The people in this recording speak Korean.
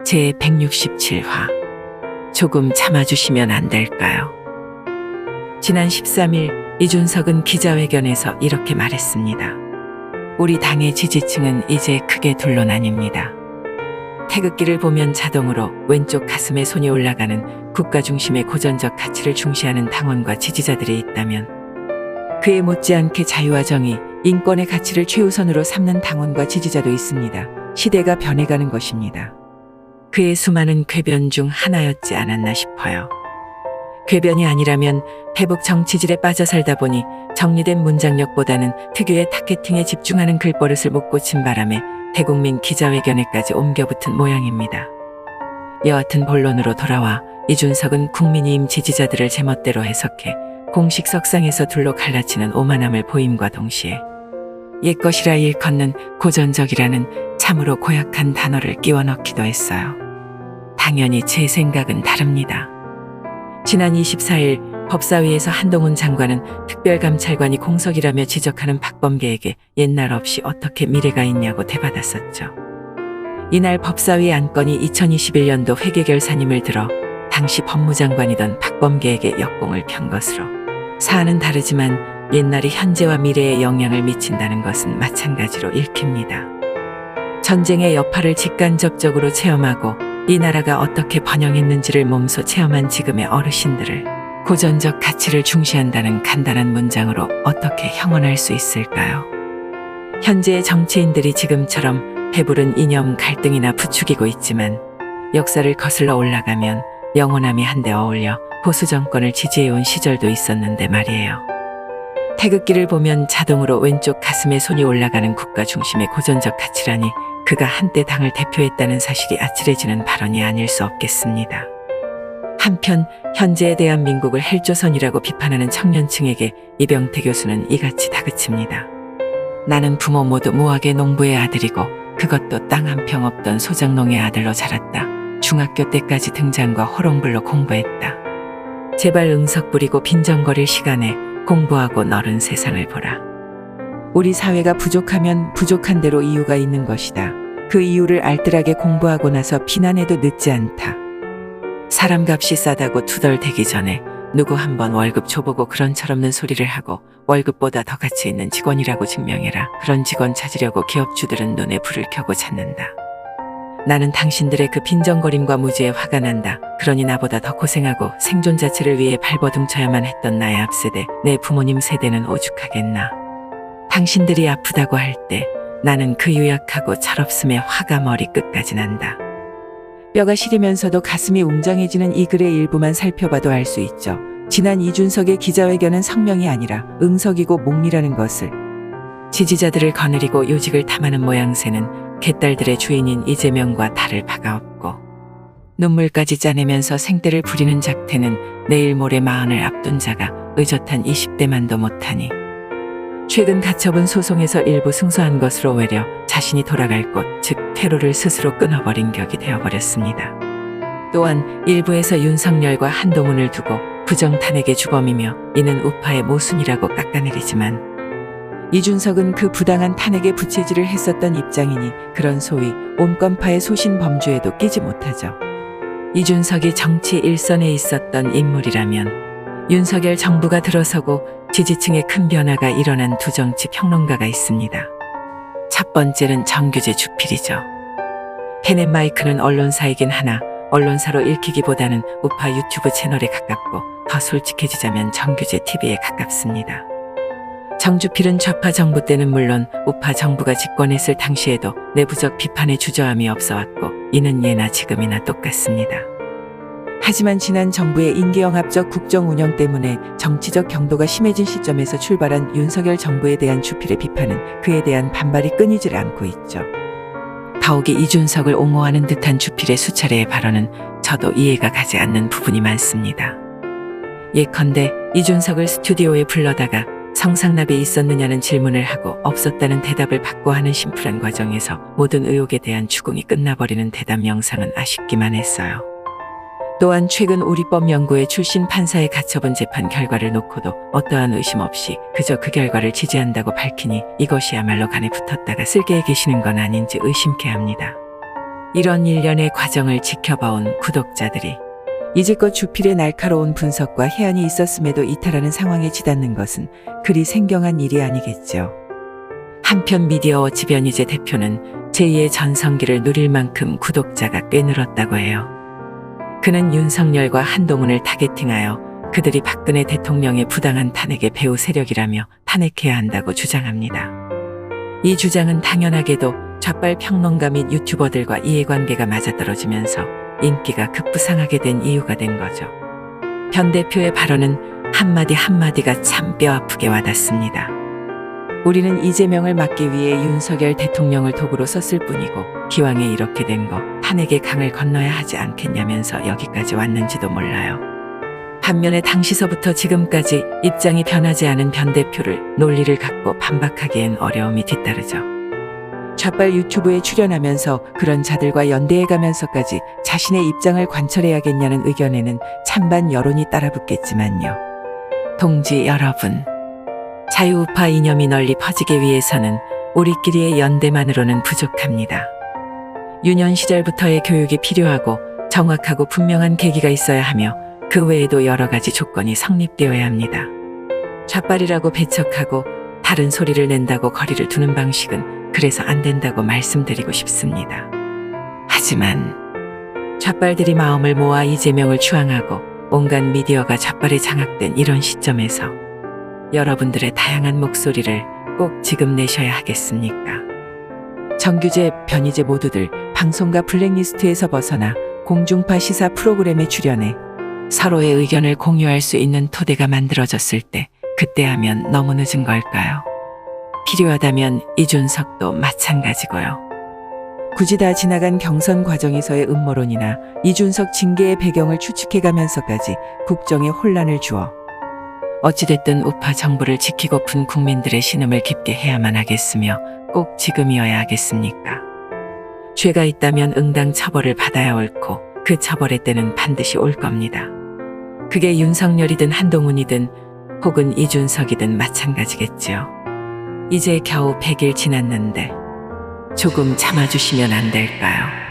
제167화 조금 참아주시면 안 될까요? 지난 13일 이준석은 기자회견에서 이렇게 말했습니다. 우리 당의 지지층은 이제 크게 둘로 나뉩니다. 태극기를 보면 자동으로 왼쪽 가슴에 손이 올라가는 국가 중심의 고전적 가치를 중시하는 당원과 지지자들이 있다면 그에 못지않게 자유와 정의, 인권의 가치를 최우선으로 삼는 당원과 지지자도 있습니다. 시대가 변해가는 것입니다. 그의 수많은 궤변 중 하나였지 않았나 싶어요. 궤변이 아니라면 페북 정치질에 빠져 살다 보니 정리된 문장력보다는 특유의 타겟팅에 집중하는 글버릇을 못 고친 바람에 대국민 기자회견에까지 옮겨붙은 모양입니다. 여하튼 본론으로 돌아와 이준석은 국민의힘 지지자들을 제멋대로 해석해 공식 석상에서 둘로 갈라치는 오만함을 보임과 동시에 옛것이라 일컫는 고전적이라는 참으로 고약한 단어를 끼워 넣기도 했어요. 당연히 제 생각은 다릅니다. 지난 24일 법사위에서 한동훈 장관은 특별감찰관이 공석이라며 지적하는 박범계에게 옛날 없이 어떻게 미래가 있냐고 대받았었죠. 이날 법사위 안건이 2021년도 회계결산임을 들어 당시 법무장관이던 박범계에게 역공을 편 것으로 사안은 다르지만 옛날이 현재와 미래에 영향을 미친다는 것은 마찬가지로 읽힙니다. 전쟁의 여파를 직간접적으로 체험하고 이 나라가 어떻게 번영했는지를 몸소 체험한 지금의 어르신들을 고전적 가치를 중시한다는 간단한 문장으로 어떻게 형언할 수 있을까요? 현재의 정치인들이 지금처럼 배부른 이념 갈등이나 부추기고 있지만 역사를 거슬러 올라가면 영원함이 한데 어울려 보수 정권을 지지해온 시절도 있었는데 말이에요. 태극기를 보면 자동으로 왼쪽 가슴에 손이 올라가는 국가 중심의 고전적 가치라니 그가 한때 당을 대표했다는 사실이 아찔해지는 발언이 아닐 수 없겠습니다. 한편 현재의 대한민국을 헬조선이라고 비판하는 청년층에게 이병태 교수는 이같이 다그칩니다. 나는 부모 모두 무학의 농부의 아들이고 그것도 땅 한 평 없던 소장농의 아들로 자랐다. 중학교 때까지 등잔과 호롱불로 공부했다. 제발 응석 부리고 빈정거릴 시간에 공부하고 너른 세상을 보라. 우리 사회가 부족하면 부족한 대로 이유가 있는 것이다. 그 이유를 알뜰하게 공부하고 나서 비난해도 늦지 않다. 사람값이 싸다고 투덜대기 전에 누구 한번 월급 줘보고 그런 철없는 소리를 하고 월급보다 더 가치 있는 직원이라고 증명해라. 그런 직원 찾으려고 기업주들은 눈에 불을 켜고 찾는다. 나는 당신들의 그 빈정거림과 무지에 화가 난다. 그러니 나보다 더 고생하고 생존 자체를 위해 발버둥쳐야만 했던 나의 앞세대, 내 부모님 세대는 오죽하겠나. 당신들이 아프다고 할 때 나는 그 유약하고 철없음에 화가 머리 끝까지 난다. 뼈가 시리면서도 가슴이 웅장해지는 이 글의 일부만 살펴봐도 알 수 있죠. 지난 이준석의 기자회견은 성명이 아니라 응석이고 몽미라는 것을. 지지자들을 거느리고 요직을 탐하는 모양새는 개딸들의 주인인 이재명과 다를 바가 없고 눈물까지 짜내면서 생떼를 부리는 작태는 내일 모레 마흔을 앞둔 자가 의젓한 20대만도 못하니 최근 가처분 소송에서 일부 승소한 것으로 외려 자신이 돌아갈 곳, 즉 퇴로를 스스로 끊어버린 격이 되어버렸습니다. 또한 일부에서 윤석열과 한동훈을 두고 부정탄핵의 주범이며 이는 우파의 모순이라고 깎아내리지만 이준석은 그 부당한 탄핵에 부채질을 했었던 입장이니 그런 소위 온건파의 소신 범주에도 끼지 못하죠. 이준석이 정치 일선에 있었던 인물이라면 윤석열 정부가 들어서고 지지층의 큰 변화가 일어난 두 정치 평론가가 있습니다. 첫 번째는 정규재 주필이죠. 펜앤 마이크는 언론사이긴 하나 언론사로 읽히기보다는 우파 유튜브 채널에 가깝고 더 솔직해지자면 정규재 TV에 가깝습니다. 정주필은 좌파 정부 때는 물론 우파 정부가 집권했을 당시에도 내부적 비판의 주저함이 없어왔고 이는 예나 지금이나 똑같습니다. 하지만 지난 정부의 임기영합적 국정 운영 때문에 정치적 경도가 심해진 시점에서 출발한 윤석열 정부에 대한 주필의 비판은 그에 대한 반발이 끊이질 않고 있죠. 더욱이 이준석을 옹호하는 듯한 주필의 수차례의 발언은 저도 이해가 가지 않는 부분이 많습니다. 예컨대 이준석을 스튜디오에 불러다가 성상납이 있었느냐는 질문을 하고 없었다는 대답을 받고 하는 심플한 과정에서 모든 의혹에 대한 추궁이 끝나버리는 대답 영상은 아쉽기만 했어요. 또한 최근 우리법연구회 출신 판사의 가처분 재판 결과를 놓고도 어떠한 의심 없이 그저 그 결과를 지지한다고 밝히니 이것이야말로 간에 붙었다가 쓸개에 계시는 건 아닌지 의심케 합니다. 이런 일련의 과정을 지켜봐온 구독자들이 이제껏 주필의 날카로운 분석과 해안이 있었음에도 이탈하는 상황에 치닫는 것은 그리 생경한 일이 아니겠죠. 한편 미디어워치 변희재 대표는 제2의 전성기를 누릴 만큼 구독자가 꽤 늘었다고 해요. 그는 윤석열과 한동훈을 타겟팅하여 그들이 박근혜 대통령의 부당한 탄핵의 배후 세력이라며 탄핵해야 한다고 주장합니다. 이 주장은 당연하게도 좌빨 평론가 및 유튜버들과 이해관계가 맞아떨어지면서 인기가 급부상하게 된 이유가 된 거죠. 변 대표의 발언은 한마디 한마디가 참 뼈아프게 와닿습니다. 우리는 이재명을 막기 위해 윤석열 대통령을 도구로 썼을 뿐이고 기왕에 이렇게 된 거 탄핵의 강을 건너야 하지 않겠냐면서 여기까지 왔는지도 몰라요. 반면에 당시서부터 지금까지 입장이 변하지 않은 변 대표를 논리를 갖고 반박하기엔 어려움이 뒤따르죠. 좌빨 유튜브에 출연하면서 그런 자들과 연대해가면서까지 자신의 입장을 관철해야겠냐는 의견에는 찬반 여론이 따라붙겠지만요. 동지 여러분, 자유우파 이념이 널리 퍼지기 위해서는 우리끼리의 연대만으로는 부족합니다. 유년 시절부터의 교육이 필요하고 정확하고 분명한 계기가 있어야 하며 그 외에도 여러 가지 조건이 성립되어야 합니다. 좌빨이라고 배척하고 다른 소리를 낸다고 거리를 두는 방식은 그래서 안 된다고 말씀드리고 싶습니다. 하지만 좌빨들이 마음을 모아 이재명을 추앙하고 온갖 미디어가 좌빨에 장악된 이런 시점에서 여러분들의 다양한 목소리를 꼭 지금 내셔야 하겠습니까? 정규재, 변희재 모두들 방송과 블랙리스트에서 벗어나 공중파 시사 프로그램에 출연해 서로의 의견을 공유할 수 있는 토대가 만들어졌을 때 그때 하면 너무 늦은 걸까요? 필요하다면 이준석도 마찬가지고요. 굳이 다 지나간 경선 과정에서의 음모론이나 이준석 징계의 배경을 추측해가면서까지 국정에 혼란을 주어 어찌됐든 우파 정부를 지키고픈 국민들의 신음을 깊게 해야만 하겠으며 꼭 지금이어야 하겠습니까? 죄가 있다면 응당 처벌을 받아야 옳고 그 처벌의 때는 반드시 올 겁니다. 그게 윤석열이든 한동훈이든 혹은 이준석이든 마찬가지겠지요. 이제 겨우 100일 지났는데 조금 참아주시면 안 될까요?